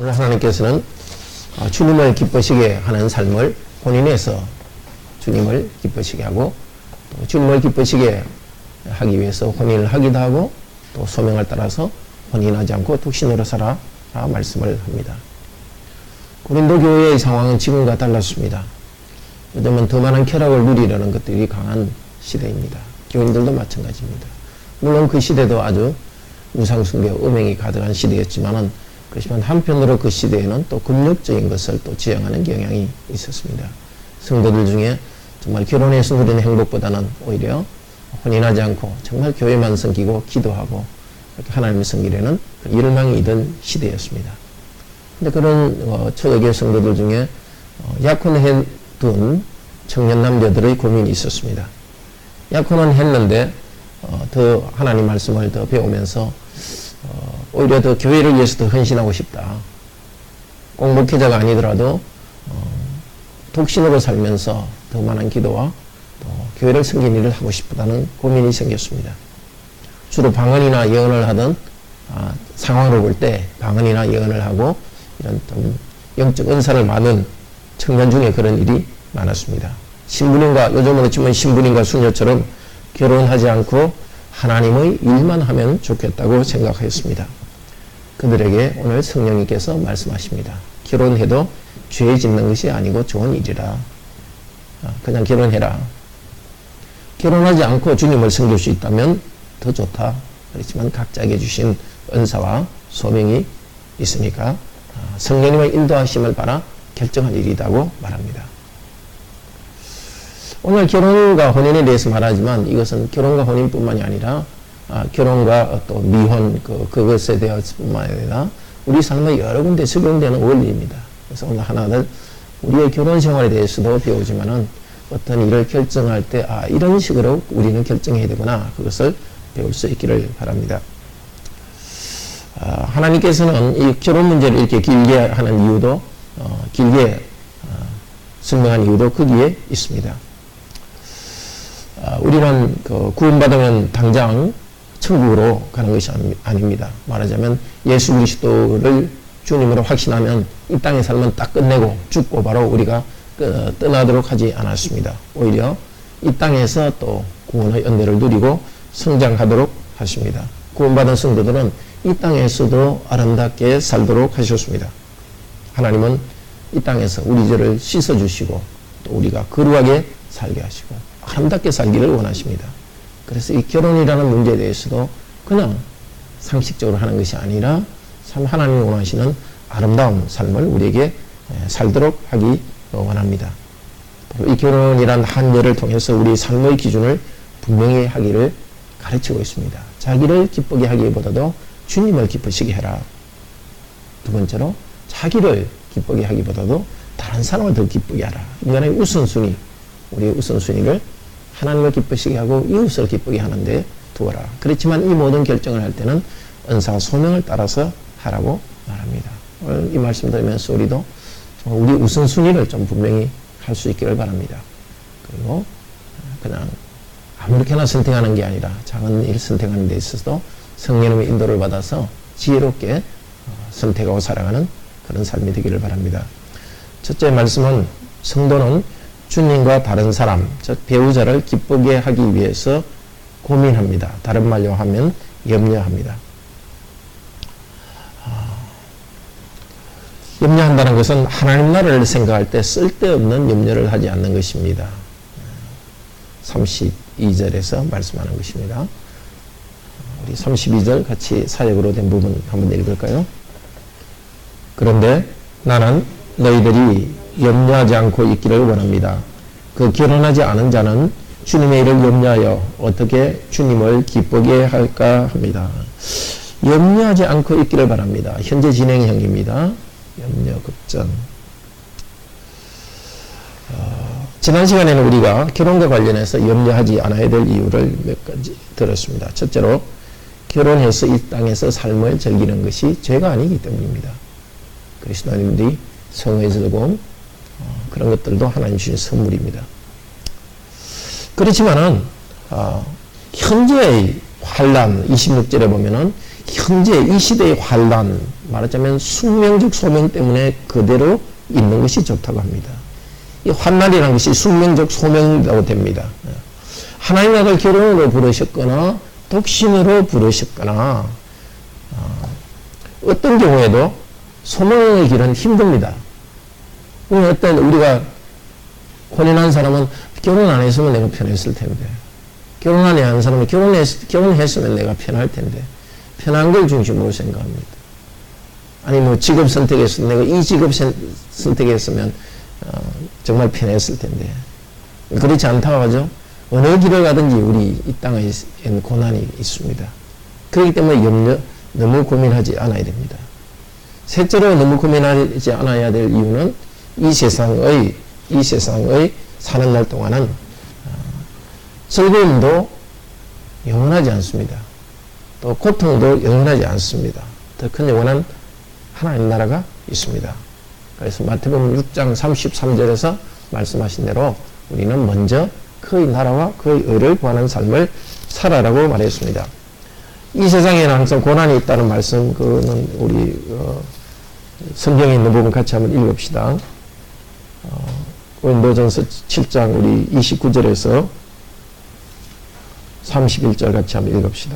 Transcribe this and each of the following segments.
오늘 하나님께서는 주님을 기쁘시게 하는 삶을 혼인해서 주님을 기쁘시게 하고, 또 주님을 기쁘시게 하기 위해서 혼인을 하기도 하고, 또 소명을 따라서 혼인하지 않고 독신으로 살아 말씀을 합니다. 고린도 교회의 상황은 지금과 달랐습니다. 요즘은 더 많은 쾌락을 누리려는 것들이 강한 시대입니다. 교인들도 마찬가지입니다. 물론 그 시대도 아주 우상숭배, 음행이 가득한 시대였지만은, 그렇지만 한편으로 그 시대에는 또 금욕적인 것을 또 지향하는 경향이 있었습니다. 성도들 중에 정말 결혼해서 누리는 행복보다는 오히려 혼인하지 않고 정말 교회만 섬기고 기도하고 이렇게 하나님을 섬기려는 열망이 있던 시대였습니다. 근데 그런 초대교회 성도들 중에 약혼해둔 청년 남자들의 고민이 있었습니다. 약혼은 했는데 더 하나님 말씀을 더 배우면서 오히려 더 교회를 위해서 더 헌신하고 싶다. 꼭 목회자가 아니더라도 독신으로 살면서 더 많은 기도와 또 교회를 섬기는 일을 하고 싶다는 고민이 생겼습니다. 주로 방언이나 예언을 하던 상황을 볼 때 방언이나 예언을 하고 이런 좀 영적 은사를 받은 청년 중에 그런 일이 많았습니다. 신부님과, 요즘으로 치면 신부님과 수녀처럼 결혼하지 않고 하나님의 일만 하면 좋겠다고 생각하였습니다. 그들에게 오늘 성령님께서 말씀하십니다. 결혼해도 죄 짓는 것이 아니고 좋은 일이라. 그냥 결혼해라. 결혼하지 않고 주님을 섬길 수 있다면 더 좋다. 그렇지만 각자에게 주신 은사와 소명이 있으니까 성령님의 인도하심을 받아 결정한 일이라고 말합니다. 오늘 결혼과 혼인에 대해서 말하지만 이것은 결혼과 혼인뿐만이 아니라 결혼과 또 미혼 그것에 대해서뿐만 아니라 우리 삶의 여러 군데 적용되는 원리입니다. 그래서 오늘 하나는 우리의 결혼 생활에 대해서도 배우지만은 어떤 일을 결정할 때 이런 식으로 우리는 결정해야 되구나, 그것을 배울 수 있기를 바랍니다. 하나님께서는 이 결혼 문제를 이렇게 길게 하는 이유도 길게 설명한 이유도 거기에 있습니다. 우리는 구원받으면 당장 천국으로 가는 것이 아닙니다. 말하자면 예수 그리스도를 주님으로 확신하면 이 땅의 삶은 딱 끝내고 죽고 바로 우리가 떠나도록 하지 않았습니다. 오히려 이 땅에서 또 구원의 은혜를 누리고 성장하도록 하십니다. 구원받은 성도들은 이 땅에서도 아름답게 살도록 하셨습니다. 하나님은 이 땅에서 우리 죄를 씻어주시고 또 우리가 거룩하게 살게 하시고 아름답게 살기를 원하십니다. 그래서 이 결혼이라는 문제에 대해서도 그냥 상식적으로 하는 것이 아니라 참 하나님이 원하시는 아름다운 삶을 우리에게 살도록 하기 원합니다. 이 결혼이란 한 예를 통해서 우리 삶의 기준을 분명히 하기를 가르치고 있습니다. 자기를 기쁘게 하기보다도 주님을 기쁘시게 해라. 두 번째로 자기를 기쁘게 하기보다도 다른 사람을 더 기쁘게 하라. 인간의 우선순위, 우리의 우선순위를 하나님을 기쁘시게 하고 이웃을 기쁘게 하는데 두어라. 그렇지만 이 모든 결정을 할 때는 은사 소명을 따라서 하라고 말합니다. 오늘 이 말씀 들으면서 우리도 우리 우선순위를 좀 분명히 할 수 있기를 바랍니다. 그리고 그냥 아무렇게나 선택하는 게 아니라 작은 일 선택하는 데 있어서도 성령님의 인도를 받아서 지혜롭게 선택하고 살아가는 그런 삶이 되기를 바랍니다. 첫째 말씀은 성도는 주님과 다른 사람, 즉 배우자를 기쁘게 하기 위해서 고민합니다. 다른 말로 하면 염려합니다. 염려한다는 것은 하나님 나라를 생각할 때 쓸데없는 염려를 하지 않는 것입니다. 32절에서 말씀하는 것입니다. 우리 32절 같이 사역으로 된 부분 한번 읽을까요? 그런데 나는 너희들이 염려하지 않고 있기를 원합니다. 그 결혼하지 않은 자는 주님의 일을 염려하여 어떻게 주님을 기쁘게 할까 합니다. 염려하지 않고 있기를 바랍니다. 현재 진행형입니다. 염려 급전. 지난 시간에는 우리가 결혼과 관련해서 염려하지 않아야 될 이유를 몇 가지 들었습니다. 첫째로 결혼해서 이 땅에서 삶을 즐기는 것이 죄가 아니기 때문입니다. 그리스도인들이 성의 즐거움, 그런 것들도 하나님 주신 선물입니다. 그렇지만은 현재의 환란, 26절에 보면은 현재 이 시대의 환란, 말하자면 숙명적 소명 때문에 그대로 있는 것이 좋다고 합니다. 이 환난이라는 것이 숙명적 소명이라고 됩니다. 하나님 나라를 결혼으로 부르셨거나 독신으로 부르셨거나 어떤 경우에도 소명의 길은 힘듭니다. 어떤 우리가 혼인한 사람은 결혼 안 했으면 내가 편했을 텐데, 결혼 안 한 사람은 결혼했으면 내가 편할 텐데, 편한 걸 중심으로 생각합니다. 아니 뭐 직업 선택했을 때 내가 이 직업 선택했으면 정말 편했을 텐데, 그렇지 않다고 하죠. 어느 길을 가든지 우리 이 땅에는 고난이 있습니다. 그렇기 때문에 너무 고민하지 않아야 됩니다. 셋째로 너무 고민하지 않아야 될 이유는 이 세상의 사는 날 동안은 즐거움도 영원하지 않습니다. 또 고통도 영원하지 않습니다. 더 큰 영원한 하나님 나라가 있습니다. 그래서 마태복음 6장 33절에서 말씀하신 대로 우리는 먼저 그의 나라와 그의 의를 구하는 삶을 살아라고 말했습니다. 이 세상에는 항상 고난이 있다는 말씀, 그거는 우리 성경에 있는 부분 같이 한번 읽읍시다. 고린도전서 7장 우리 29절에서 31절 같이 한번 읽읍시다.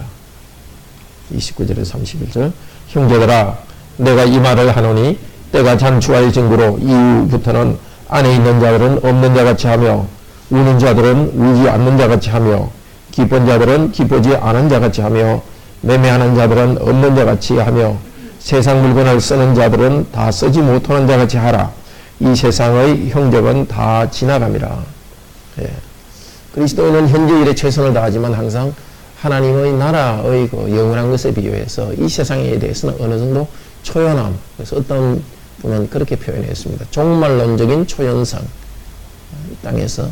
29절에서 31절. 형제들아, 내가 이 말을 하노니 때가 잔추할 증거로 이후부터는 안에 있는 자들은 없는 자같이 하며 우는 자들은 울지 않는 자같이 하며 기쁜 자들은 기쁘지 않은 자같이 하며 매매하는 자들은 없는 자같이 하며 세상 물건을 쓰는 자들은 다 쓰지 못하는 자같이 하라. 이 세상의 형적은 다 지나갑니다. 예. 그리스도인은 현재 일에 최선을 다하지만 항상 하나님의 나라의 그 영원한 것에 비교해서 이 세상에 대해서는 어느 정도 초연함. 그래서 어떤 분은 그렇게 표현했습니다. 종말론적인 초연상. 이 땅에서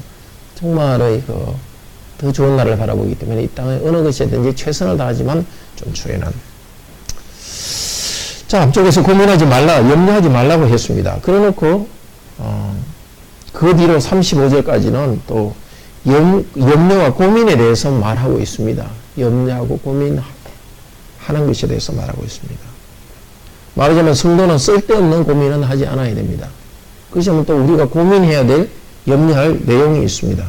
정말의 더 좋은 날을 바라보기 때문에 이 땅의 어느 것이든지 최선을 다하지만 좀 초연한. 자, 앞쪽에서 고민하지 말라, 염려하지 말라고 했습니다. 그래놓고 그 뒤로 35절까지는 또 염려와 고민에 대해서 말하고 있습니다. 염려하고 고민하는 것에 대해서 말하고 있습니다. 말하자면 성도는 쓸데없는 고민은 하지 않아야 됩니다. 그렇지만 또 우리가 고민해야 될, 염려할 내용이 있습니다.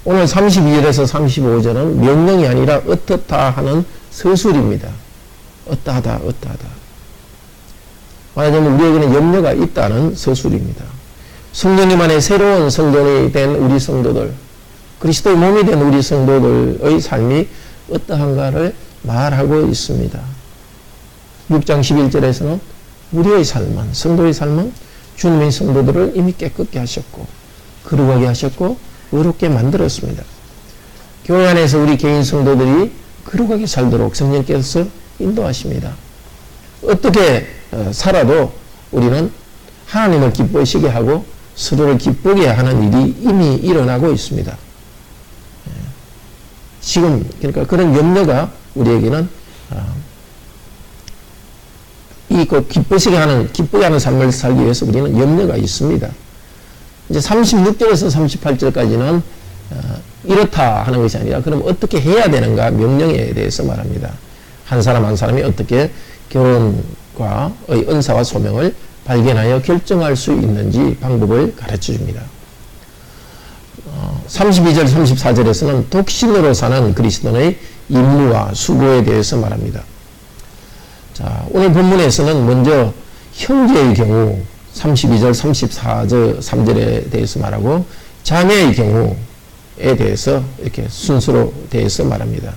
오늘 32절에서 35절은 명령이 아니라 어떻다 하는 서술입니다. 어떠하다. 말하자면 우리에게는 염려가 있다는 서술입니다. 성령님 안에 새로운 성전이 된 우리 성도들, 그리스도의 몸이 된 우리 성도들의 삶이 어떠한가를 말하고 있습니다. 6장 11절에서는 우리의 삶은, 성도의 삶은 주님의 성도들을 이미 깨끗게 하셨고 거룩하게 하셨고 의롭게 만들었습니다. 교회 안에서 우리 개인 성도들이 거룩하게 살도록 성령께서 인도하십니다. 어떻게 살아도 우리는 하나님을 기뻐하시게 하고 서로를 기쁘게 하는 일이 이미 일어나고 있습니다. 지금 그러니까 그런 염려가 우리에게는 기쁘게 하는 삶을 살기 위해서 우리는 염려가 있습니다. 이제 36절에서 38절까지는 이렇다 하는 것이 아니라 그럼 어떻게 해야 되는가 명령에 대해서 말합니다. 한 사람 한 사람이 어떻게 결혼과의 은사와 소명을 발견하여 결정할 수 있는지 방법을 가르쳐 줍니다. 32절 34절에서는 독신으로 사는 그리스도인의 임무와 수고에 대해서 말합니다. 자, 오늘 본문에서는 먼저 형제의 경우 32절 34절 3절에 대해서 말하고 자매의 경우에 대해서 이렇게 순서로 대해서 말합니다.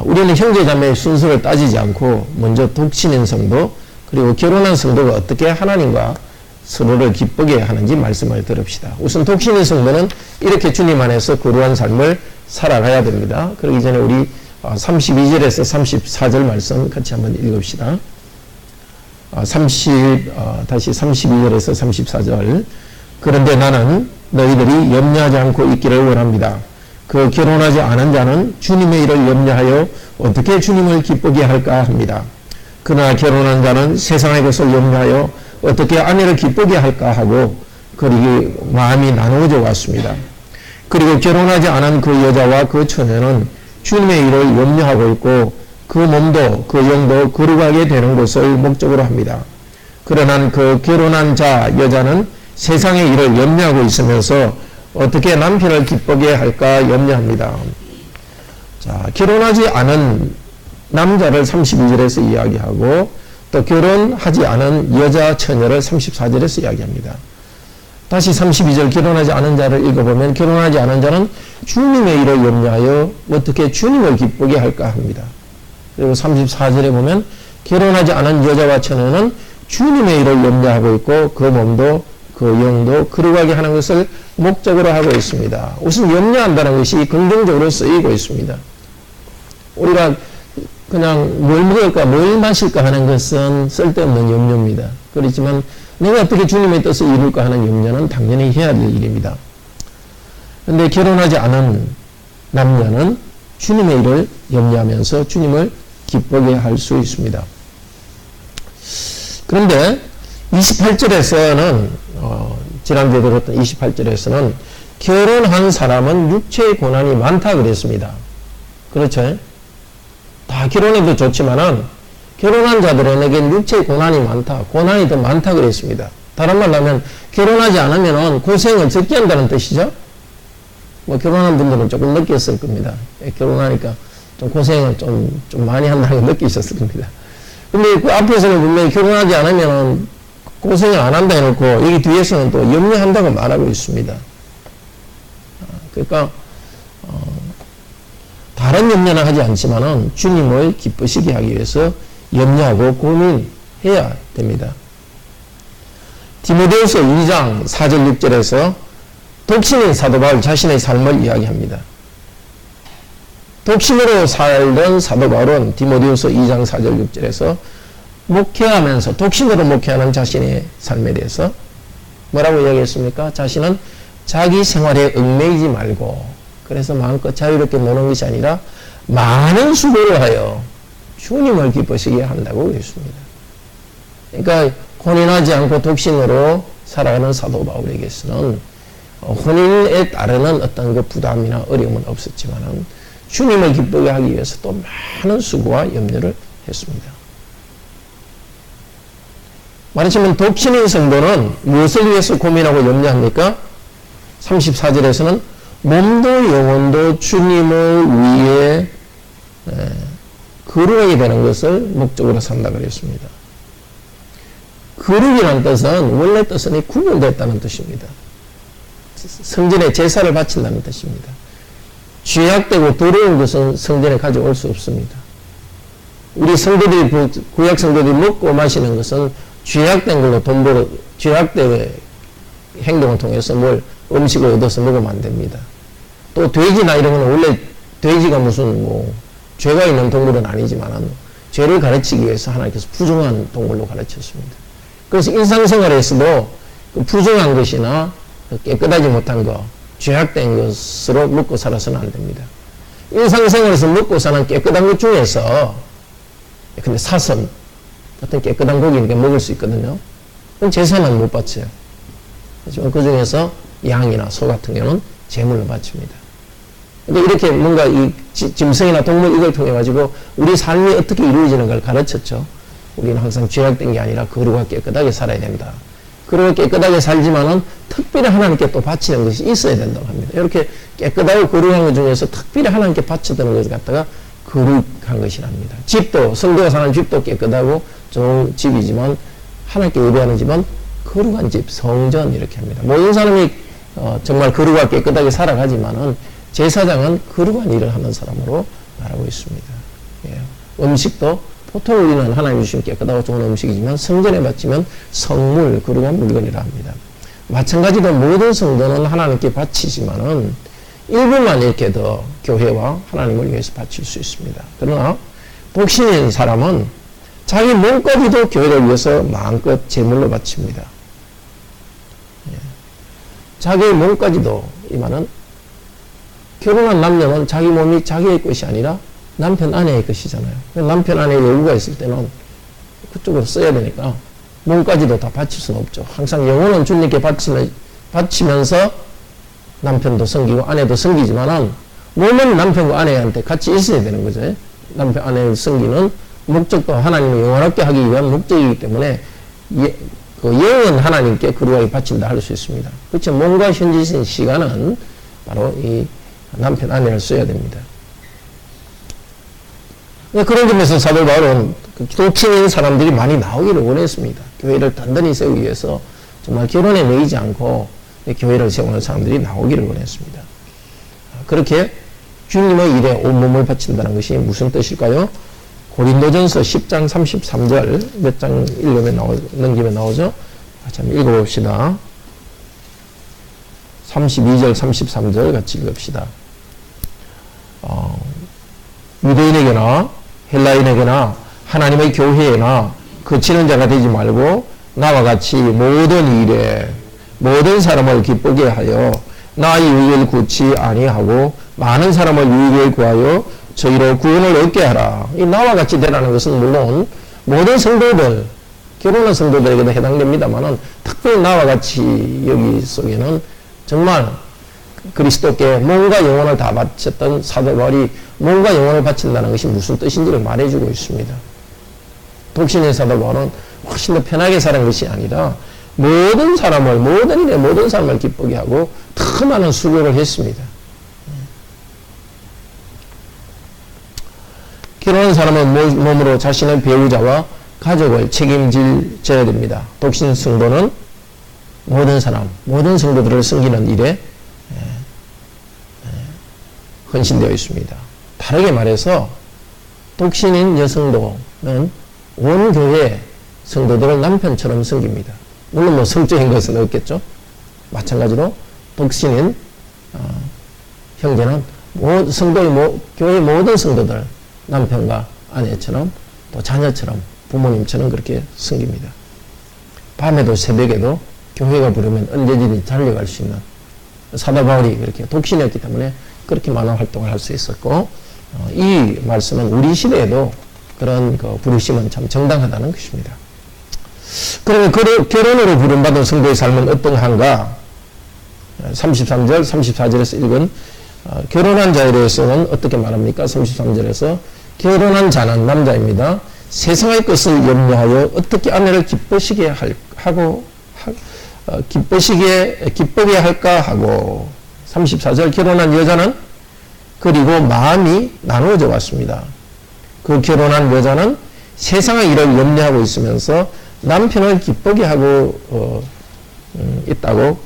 우리는 형제 자매의 순서를 따지지 않고 먼저 독신인 성도 그리고 결혼한 성도가 어떻게 하나님과 서로를 기쁘게 하는지 말씀을 들읍시다. 우선 독신인 성도는 이렇게 주님 안에서 거룩한 삶을 살아가야 됩니다. 그러기 전에 우리 32절에서 34절 말씀 같이 한번 읽읍시다. 다시 32절에서 34절. 그런데 나는 너희들이 염려하지 않고 있기를 원합니다. 그 결혼하지 않은 자는 주님의 일을 염려하여 어떻게 주님을 기쁘게 할까 합니다. 그러나 결혼한 자는 세상의 것을 염려하여 어떻게 아내를 기쁘게 할까 하고 그리고 마음이 나누어져 왔습니다. 그리고 결혼하지 않은 그 여자와 그 처녀는 주님의 일을 염려하고 있고 그 몸도 그 영도 거룩하게 되는 것을 목적으로 합니다. 그러나 그 결혼한 자 여자는 세상의 일을 염려하고 있으면서 어떻게 남편을 기쁘게 할까 염려합니다. 자, 결혼하지 않은 남자를 32절에서 이야기하고 또 결혼하지 않은 여자 처녀를 34절에서 이야기합니다. 다시 32절 결혼하지 않은 자를 읽어보면 결혼하지 않은 자는 주님의 일을 염려하여 어떻게 주님을 기쁘게 할까 합니다. 그리고 34절에 보면 결혼하지 않은 여자와 처녀는 주님의 일을 염려하고 있고 그 몸도 그 영도 거룩하게 하는 것을 목적으로 하고 있습니다. 우선 염려한다는 것이 긍정적으로 쓰이고 있습니다. 우리가 그냥 뭘 먹을까 뭘 마실까 하는 것은 쓸데없는 염려입니다. 그렇지만 내가 어떻게 주님의 뜻을 이룰까 하는 염려는 당연히 해야 될 일입니다. 그런데 결혼하지 않은 남녀는 주님의 일을 염려하면서 주님을 기쁘게 할 수 있습니다. 그런데 28절에서는 지난주에 들었던 28절에서는 결혼한 사람은 육체의 고난이 많다 그랬습니다. 그렇죠? 다 결혼해도 좋지만은 결혼한 자들에겐 육체의 고난이 많다. 고난이 더 많다 그랬습니다. 다른 말로 하면 결혼하지 않으면 고생을 적게 한다는 뜻이죠. 뭐 결혼한 분들은 조금 느꼈을 겁니다. 결혼하니까 좀 고생을 좀 많이 한다는 걸 느끼셨을 겁니다. 근데 그 앞에서는 분명히 결혼하지 않으면 고생을 안 한다 해놓고 여기 뒤에서는 또 염려한다고 말하고 있습니다. 그러니까 다른 염려는 하지 않지만은 주님을 기쁘시게 하기 위해서 염려하고 고민해야 됩니다. 디모데후서 2장 4절 6절에서 독신인 사도 바울 자신의 삶을 이야기합니다. 독신으로 살던 사도 바울은 디모데후서 2장 4절 6절에서 목회하면서 독신으로 목회하는 자신의 삶에 대해서 뭐라고 이야기했습니까? 자신은 자기 생활에 얽매이지 말고 그래서 마음껏 자유롭게 노는 것이 아니라 많은 수고를 하여 주님을 기쁘시게 한다고 그랬습니다. 그러니까 혼인하지 않고 독신으로 살아가는 사도 바울에게서는 혼인에 따르는 어떤 그 부담이나 어려움은 없었지만 주님을 기쁘게 하기 위해서 또 많은 수고와 염려를 했습니다. 말하자면 독신인 성도는 무엇을 위해서 고민하고 염려합니까? 34절에서는 몸도 영혼도 주님을 위해 거룩하게 되는 것을 목적으로 산다 그랬습니다. 거룩이라는 뜻은 원래 뜻은 구분됐다는 뜻입니다. 성전에 제사를 바친다는 뜻입니다. 죄악되고 더러운 것은 성전에 가져올 수 없습니다. 우리 성도들이 구약 성도들이 먹고 마시는 것은 죄악된 걸로 돈 벌어 죄악된 행동을 통해서 뭘 음식을 얻어서 먹으면 안 됩니다. 또 돼지나 이런 건 원래 돼지가 무슨 뭐 죄가 있는 동물은 아니지만 죄를 가르치기 위해서 하나님께서 부정한 동물로 가르쳤습니다. 그래서 일상생활에서도 그 부정한 것이나 깨끗하지 못한 것, 죄악된 것으로 먹고 살아서는 안 됩니다. 일상생활에서 먹고 사는 깨끗한 것 중에서 근데 사슴 같은 깨끗한 고기니까 먹을 수 있거든요. 그건 제사는 못 바쳐요. 하지만 그 중에서 양이나 소 같은 경우는 제물로 바칩니다. 근데 이렇게 뭔가 이 짐승이나 동물 이걸 통해 가지고 우리 삶이 어떻게 이루어지는 걸 가르쳤죠. 우리는 항상 죄악된 게 아니라 거룩하고 깨끗하게 살아야 된다. 그리고 깨끗하게 살지만은 특별히 하나님께 또 바치는 것이 있어야 된다고 합니다. 이렇게 깨끗하고 거룩한 것 중에서 특별히 하나님께 바쳐드는 것을 갖다가 거룩한 것이랍니다. 집도, 성도가 사는 집도 깨끗하고 좋은 집이지만 하나님께 예배하는 집은 거룩한 집, 성전 이렇게 합니다. 모든 사람이 정말 거룩하고 깨끗하게 살아가지만은 제사장은 거룩한 일을 하는 사람으로 말하고 있습니다. 예. 음식도 보통 우리는 하나님 주신 깨끗하고 좋은 음식이지만 성전에 바치면 성물, 거룩한 물건이라 합니다. 마찬가지로 모든 성도는 하나님께 바치지만은 일부만 이렇게 더 교회와 하나님을 위해서 바칠 수 있습니다. 그러나 독신인 사람은 자기 몸까지도 교회를 위해서 마음껏 제물로 바칩니다. 예. 자기 몸까지도 이만은 결혼한 남녀는 자기 몸이 자기의 것이 아니라 남편 아내의 것이잖아요. 남편 아내의 여부가 있을 때는 그쪽으로 써야 되니까 몸까지도 다 바칠 수는 없죠. 항상 영혼은 주님께 바치면서 남편도 섬기고 아내도 섬기지만은 몸은 남편과 아내한테 같이 있어야 되는 거죠. 남편 아내를 섬기는 목적도 하나님을 영원하게 하기 위한 목적이기 때문에 그 영은 하나님께 거룩하게 바친다 할 수 있습니다. 그렇죠. 몸과 현지신 시간은 바로 이 남편 아내를 써야 됩니다. 그런 점에서 사도 바울은 독신인 사람들이 많이 나오기를 원했습니다. 교회를 단단히 세우기 위해서 정말 결혼에 매이지 않고 교회를 세우는 사람들이 나오기를 원했습니다. 그렇게 주님의 일에 온몸을 바친다는 것이 무슨 뜻일까요? 고린도전서 10장 33절 몇 장 넘기면 나오죠? 같이 한번 읽어봅시다. 32절 33절 같이 읽읍시다. 유대인에게나 헬라인에게나 하나님의 교회에나 그치는 자가 되지 말고 나와 같이 모든 일에 모든 사람을 기쁘게 하여 나의 유익을 구치 아니하고 많은 사람을 유익을 구하여 저희로 구원을 얻게 하라. 이 나와 같이 되라는 것은 물론 모든 성도들, 결혼한 성도들에게도 해당됩니다만은 특별히 나와 같이 여기 속에는 정말 그리스도께 몸과 영혼을 다 바쳤던 사도 바울이 몸과 영혼을 바친다는 것이 무슨 뜻인지를 말해주고 있습니다. 독신의 사도 바울은 훨씬 더 편하게 사는 것이 아니라 모든 사람을, 모든 일에 모든 사람을 기쁘게 하고 더 많은 수고를 했습니다. 결혼한 사람은 몸으로 자신의 배우자와 가족을 책임져야 됩니다. 독신 성도는 모든 사람, 모든 성도들을 섬기는 일에 헌신되어 있습니다. 다르게 말해서 독신인 여성도는 온 교회 성도들을 남편처럼 섬깁니다. 물론 뭐 성적인 것은 없겠죠. 마찬가지로 독신인 형제는 교회 모든 성도들 남편과 아내처럼 또 자녀처럼 부모님처럼 그렇게 섬깁니다. 밤에도 새벽에도 교회가 부르면 언제든지 달려갈 수 있는 사도 바울이 그렇게 독신이었기 때문에 그렇게 많은 활동을 할 수 있었고 이 말씀은 우리 시대에도 그런 그 부르심은 참 정당하다는 것입니다. 그러면 결혼으로 부름받은 성도의 삶은 어떠한가? 33절, 34절에서 읽은 결혼한 자에 대해서는 어떻게 말합니까? 33절에서 결혼한 자는 남자입니다. 세상의 것을 염려하여 어떻게 아내를 기쁘게 할까 하고 34절 결혼한 여자는 그리고 마음이 나누어져 왔습니다. 그 결혼한 여자는 세상의 일을 염려하고 있으면서 남편을 기쁘게 하고 있다고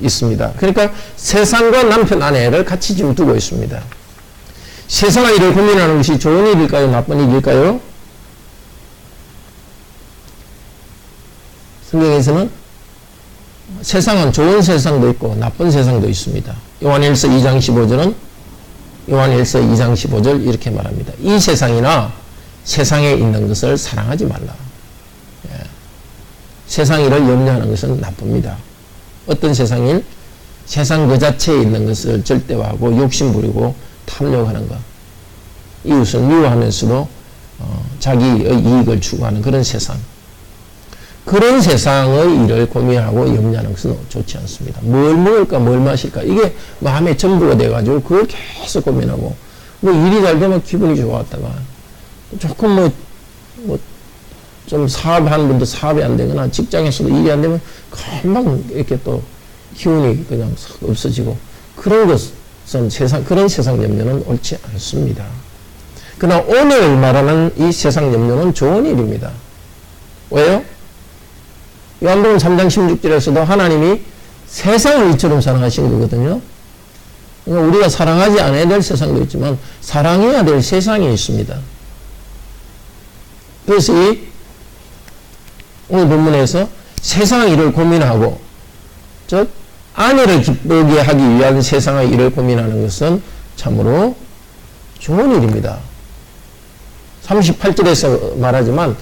있습니다. 그러니까 세상과 남편 아내를 같이 지금 두고 있습니다. 세상의 일을 고민하는 것이 좋은 일일까요? 나쁜 일일까요? 성경에서는 세상은 좋은 세상도 있고 나쁜 세상도 있습니다. 요한일서 2장 15절은 요한일서 2장 15절 이렇게 말합니다. 이 세상이나 세상에 있는 것을 사랑하지 말라. 세상 일을 염려하는 것은 나쁩니다. 어떤 세상일? 세상 그 자체에 있는 것을 절대화하고 욕심부리고 탐욕하는 것. 이웃을 미워하면서도 자기의 이익을 추구하는 그런 세상. 그런 세상의 일을 고민하고 염려하는 것은 좋지 않습니다. 뭘 먹을까, 뭘 마실까. 이게 마음의 전부가 돼가지고 그걸 계속 고민하고 뭐 일이 잘 되면 기분이 좋았다가 조금 좀 사업하는 분도 사업이 안 되거나 직장에서도 일이 안 되면 금방 이렇게 또 기운이 그냥 없어지고 그런 것은 그런 세상 염려는 옳지 않습니다. 그러나 오늘 말하는 이 세상 염려는 좋은 일입니다. 왜요? 요한복음 3장 16절에서도 하나님이 세상을 이처럼 사랑하신 거거든요. 그러니까 우리가 사랑하지 않아야 될 세상도 있지만 사랑해야 될 세상이 있습니다. 그래서 오늘 본문에서 세상의 일을 고민하고 즉 아내를 기쁘게 하기 위한 세상의 일을 고민하는 것은 참으로 좋은 일입니다. 38절에서 말하지만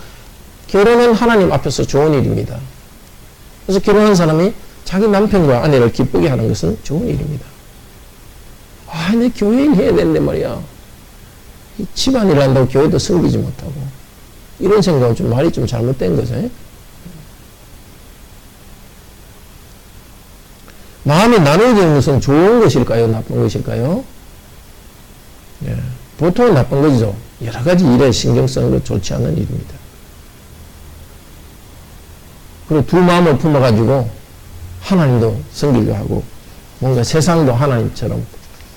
결혼은 하나님 앞에서 좋은 일입니다. 그래서 결혼한 사람이 자기 남편과 아내를 기쁘게 하는 것은 좋은 일입니다. 아, 내 교회일 해야 되는데 말이야. 집안일 한다고 교회도 섬기지 못하고 이런 생각은 좀 말이 좀 잘못된 거죠. 마음이 나누어지는 것은 좋은 것일까요? 나쁜 것일까요? 예, 보통은 나쁜 것이죠. 여러 가지 일에 신경성으로 좋지 않은 일입니다. 그리고 두 마음을 품어가지고 하나님도 섬기려 하고 뭔가 세상도 하나님처럼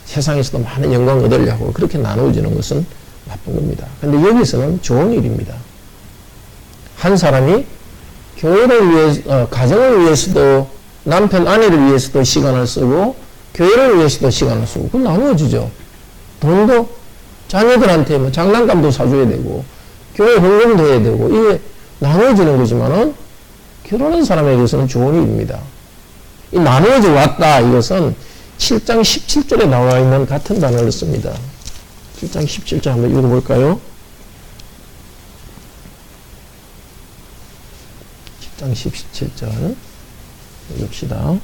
세상에서도 많은 영광을 얻으려 하고 그렇게 나누어지는 것은 나쁜 겁니다. 그런데 여기서는 좋은 일입니다. 한 사람이 교회를 위해서, 가정을 위해서도 남편, 아내를 위해서도 시간을 쓰고 교회를 위해서도 시간을 쓰고 그건 나누어지죠. 돈도 자녀들한테 뭐 장난감도 사줘야 되고 교회 헌금도 해야 되고 이게 나누어지는 거지만은 결혼한 사람에게서는 좋은 일입니다. 이 나누어져 왔다 이것은 7장 17절에 나와 있는 같은 단어를 씁니다. 7장 17절 한번 읽어볼까요? 7장 17절 읽읍시다.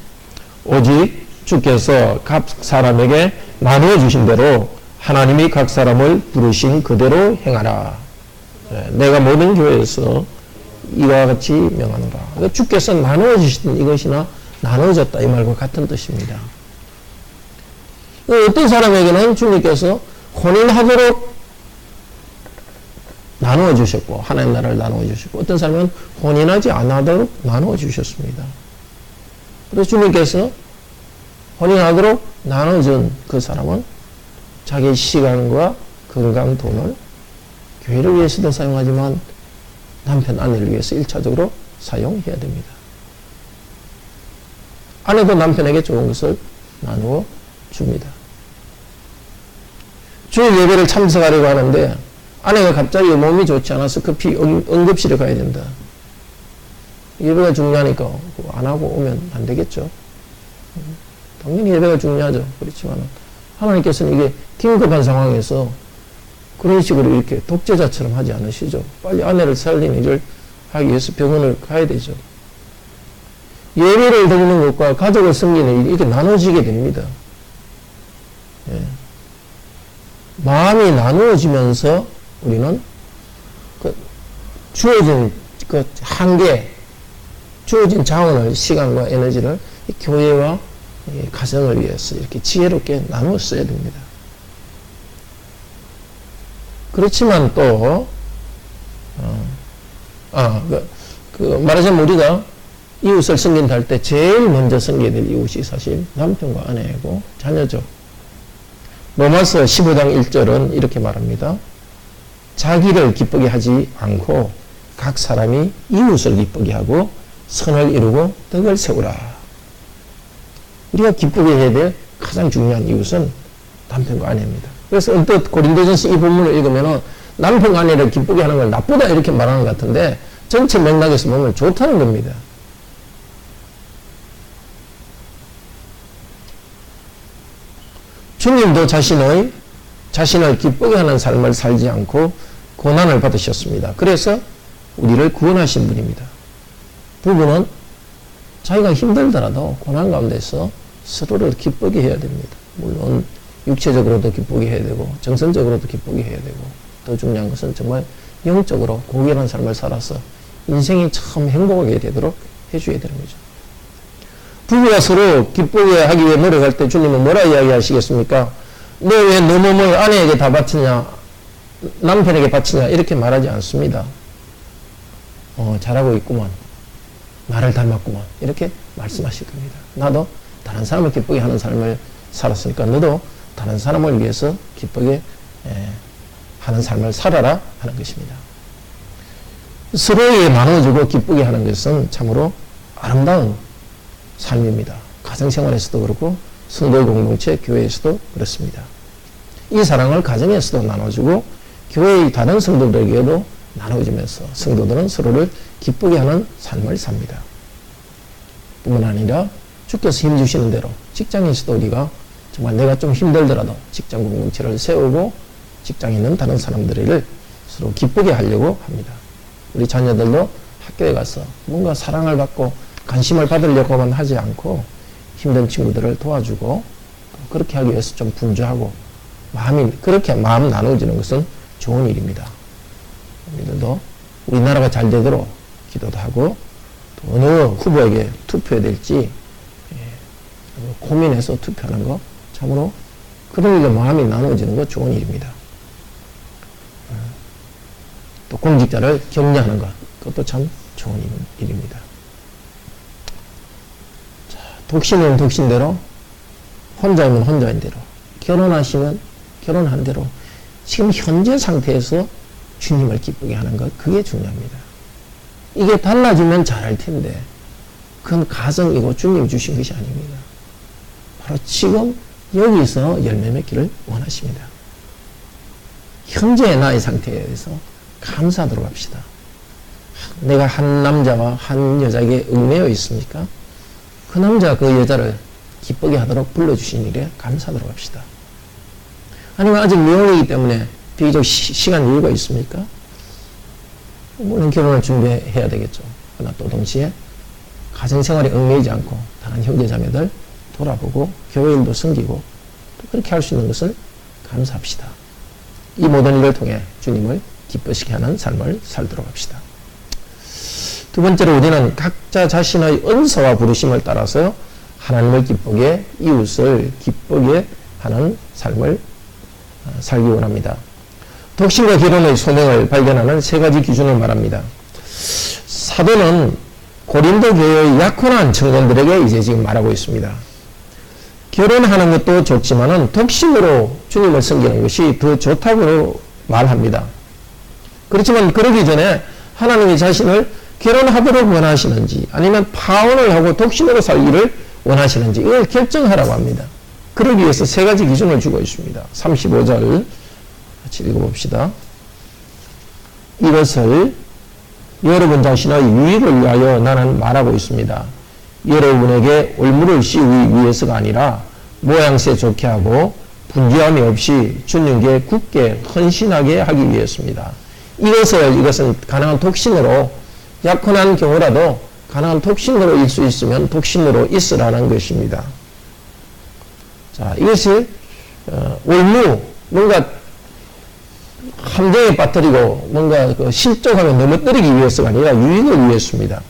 오직 주께서 각 사람에게 나누어 주신 대로 하나님이 각 사람을 부르신 그대로 행하라. 내가 모든 교회에서 이와 같이 명하노라. 그러니까 주께서 나누어 주신 이것이나 나누어졌다 이 말과 같은 뜻입니다. 어떤 사람에게는 주님께서 혼인하도록 나누어 주셨고 하나님 나라를 나누어 주셨고 어떤 사람은 혼인하지 않도록 나누어 주셨습니다. 그래서 주님께서 혼인하도록 나눠준 그 사람은 자기의 시간과 건강, 돈을 교회를 위해서도 사용하지만 남편, 아내를 위해서 1차적으로 사용해야 됩니다. 아내도 남편에게 좋은 것을 나누어 줍니다. 주일 예배를 참석하려고 하는데 아내가 갑자기 몸이 좋지 않아서 급히 응급실에 가야 된다. 예배가 중요하니까 안 하고 오면 안 되겠죠. 당연히 예배가 중요하죠. 그렇지만 하나님께서는 이게 긴급한 상황에서 그런 식으로 이렇게 독재자처럼 하지 않으시죠. 빨리 아내를 살리는 일을 하기 위해서 병원을 가야 되죠. 예배를 드리는 것과 가족을 섬기는 일이 이렇게 나눠지게 됩니다. 예. 마음이 나누어지면서 우리는 그 주어진 그 한계, 주어진 자원을, 시간과 에너지를 교회와 가정을 위해서 이렇게 지혜롭게 나누어 써야 됩니다. 그렇지만 또, 말하자면 우리가 이웃을 섬긴다 할 때 제일 먼저 섬겨야 될 이웃이 사실 남편과 아내이고 자녀죠. 로마서 15장 1절은 이렇게 말합니다. 자기를 기쁘게 하지 않고 각 사람이 이웃을 기쁘게 하고 선을 이루고 덕을 세우라. 우리가 기쁘게 해야 될 가장 중요한 이웃은 남편과 아내입니다. 그래서 언뜻 고린도전서 이 본문을 읽으면 남편과 아내를 기쁘게 하는 걸 나쁘다 이렇게 말하는 것 같은데 전체 맥락에서 보면 좋다는 겁니다. 주님도 자신을 기쁘게 하는 삶을 살지 않고 고난을 받으셨습니다. 그래서 우리를 구원하신 분입니다. 부부는 자기가 힘들더라도 고난 가운데서 서로를 기쁘게 해야 됩니다. 물론 육체적으로도 기쁘게 해야 되고 정신적으로도 기쁘게 해야 되고 더 중요한 것은 정말 영적으로 고귀한 삶을 살아서 인생이 참 행복하게 되도록 해줘야 되는 거죠. 부부가 서로 기쁘게 하기 위해 노력할 때 주님은 뭐라 이야기하시겠습니까? 너 왜 너 몸을 아내에게 다 바치냐? 남편에게 바치냐? 이렇게 말하지 않습니다. 잘하고 있구만. 나를 닮았구만. 이렇게 말씀하실 겁니다. 나도 다른 사람을 기쁘게 하는 삶을 살았으니까 너도 다른 사람을 위해서 기쁘게 하는 삶을 살아라 하는 것입니다. 서로에게 나눠주고 기쁘게 하는 것은 참으로 아름다운 삶입니다. 가정생활에서도 그렇고 성도 공동체 교회에서도 그렇습니다. 이 사랑을 가정에서도 나눠주고 교회의 다른 성도들에게도 나눠주면서 성도들은 서로를 기쁘게 하는 삶을 삽니다. 뿐만 아니라 주께서 힘주시는 대로 직장에서도 우리가 정말 내가 좀 힘들더라도 직장 공동체를 세우고 직장에 있는 다른 사람들을 서로 기쁘게 하려고 합니다. 우리 자녀들도 학교에 가서 뭔가 사랑을 받고 관심을 받으려고만 하지 않고 힘든 친구들을 도와주고 그렇게 하기 위해서 좀 분주하고 그렇게 마음 나눠지는 것은 좋은 일입니다. 우리들도 우리나라가 잘 되도록 기도도 하고 또 어느 후보에게 투표해야 될지 고민해서 투표하는 거 참으로 그런 일로 마음이 나눠지는 거 좋은 일입니다. 또 공직자를 격려하는 것, 그것도 참 좋은 일입니다. 자, 독신이면 독신대로, 혼자이면 혼자인 대로, 결혼하시면 결혼한 대로 지금 현재 상태에서 주님을 기쁘게 하는 것, 그게 중요합니다. 이게 달라지면 잘할 텐데 그건 가정이고 주님이 주신 것이 아닙니다. 바로 지금 여기서 열매 맺기를 원하십니다. 현재의 나의 상태에서 감사하도록 합시다. 내가 한 남자와 한 여자에게 얽매여 있으니까 그 남자 그 여자를 기쁘게 하도록 불러주신 일에 감사하도록 합시다. 아니면 아직 미혼이기 때문에 비교적 시간 여유가 있습니까? 물론 결혼을 준비해야 되겠죠. 그러나 또 동시에 가정생활에 얽매이지 않고 다른 형제자매들 돌아보고 교회 일도 섬기고 또 그렇게 할 수 있는 것을 감사합시다. 이 모든 일을 통해 주님을 기쁘시게 하는 삶을 살도록 합시다. 두 번째로 우리는 각자 자신의 은사와 부르심을 따라서 하나님을 기쁘게, 이웃을 기쁘게 하는 삶을 살기 원합니다. 독신과 결혼의 소명을 발견하는 세 가지 기준을 말합니다. 사도는 고린도 교회의 약혼한 청년들에게 이제 지금 말하고 있습니다. 결혼하는 것도 좋지만은 독신으로 주님을 섬기는 것이 더 좋다고 말합니다. 그렇지만 그러기 전에 하나님이 자신을 결혼하도록 원하시는지 아니면 파혼을 하고 독신으로 살기를 원하시는지 이걸 결정하라고 합니다. 그러기 위해서 세 가지 기준을 주고 있습니다. 35절 같이 읽어봅시다. 이것을 여러분 자신의 유익을 위하여 나는 말하고 있습니다. 여러분에게 올무를 씌우기 위해서가 아니라 모양새 좋게 하고 분주함이 없이 주님께 굳게 헌신하게 하기 위해서입니다. 이것은 가능한 독신으로, 약혼한 경우라도 가능한 독신으로 일 수 있으면 독신으로 있으라는 것입니다. 자, 이것이 올무, 뭔가 함정에 빠뜨리고 뭔가 그 실족하면 넘어뜨리기 위해서가 아니라 유익을 위해서입니다.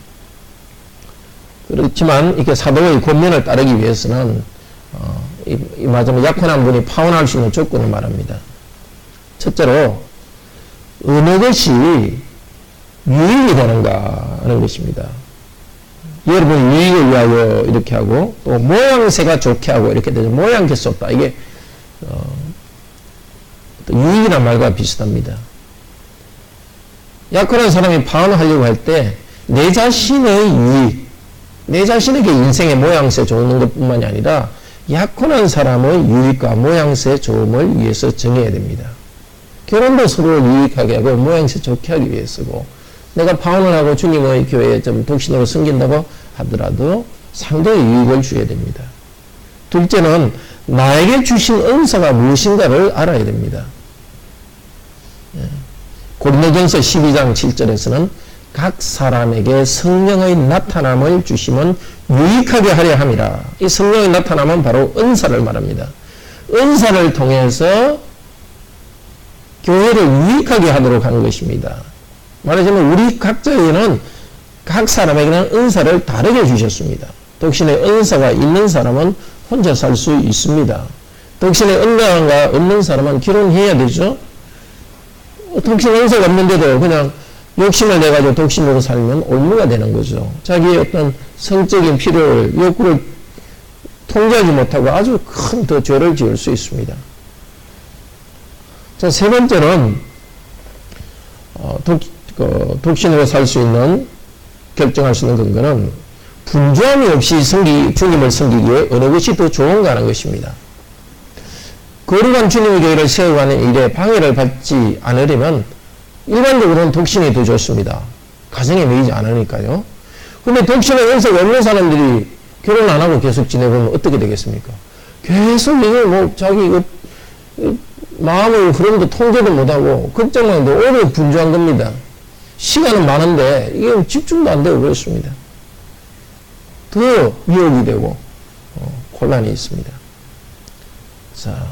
그렇지만 이렇게 사도의 권면을 따르기 위해서는 맞으면 약혼한 분이 파혼할 수 있는 조건을 말합니다. 첫째로 어느 것이 유익이 되는가 하는 것입니다. 여러분 유익을 위하여 이렇게 하고 또 모양새가 좋게 하고 이렇게 되죠. 모양새 좋다. 이게 유익이란 말과 비슷합니다. 약혼한 사람이 파혼하려고 할 때 내 자신의 유익, 내 자신에게 인생의 모양새 좋은 것뿐만이 아니라 약혼한 사람의 유익과 모양새 좋음을 위해서 정해야 됩니다. 결혼도 서로를 유익하게 하고 모양새 좋게 하기 위해서고, 내가 파혼을 하고 주님의 교회에 좀 독신으로 섬긴다고 하더라도 상대의 유익을 줘야 됩니다. 둘째는 나에게 주신 은사가 무엇인가를 알아야 됩니다. 고린도전서 12장 7절에서는 각 사람에게 성령의 나타남을 주시면 유익하게 하려 함이라. 이 성령의 나타남은 바로 은사를 말합니다. 은사를 통해서 교회를 유익하게 하도록 하는 것입니다. 말하자면 우리 각자에게는 각 사람에게는 은사를 다르게 주셨습니다. 독신의 은사가 있는 사람은 혼자 살 수 있습니다. 독신의 은사가 없는 사람은 결혼해야 되죠. 독신 은사가 없는데도 그냥 욕심을 내가지고 독신으로 살면 올무가 되는 거죠. 자기의 어떤 성적인 필요를, 욕구를 통제하지 못하고 아주 큰 더 죄를 지을 수 있습니다. 자, 세 번째는 독신으로 살 수 있는, 결정할 수 있는 근거는 분주함이 없이 주님을 섬기기에 어느 것이 더 좋은가 하는 것입니다. 거룩한 주님의 교회를 세워가는 일에 방해를 받지 않으려면 일반적으로는 독신이 더 좋습니다. 가정에 매이지 않으니까요. 근데 독신의 은사가 없는 사람들이 결혼 안 하고 계속 지내보면 어떻게 되겠습니까? 계속 이거 뭐 자기 마음의 흐름도 통제도 못하고 걱정만 해도 오히려 분주한 겁니다. 시간은 많은데 이게 집중도 안 되고 그렇습니다. 더 유혹이 되고 혼란이 있습니다. 자,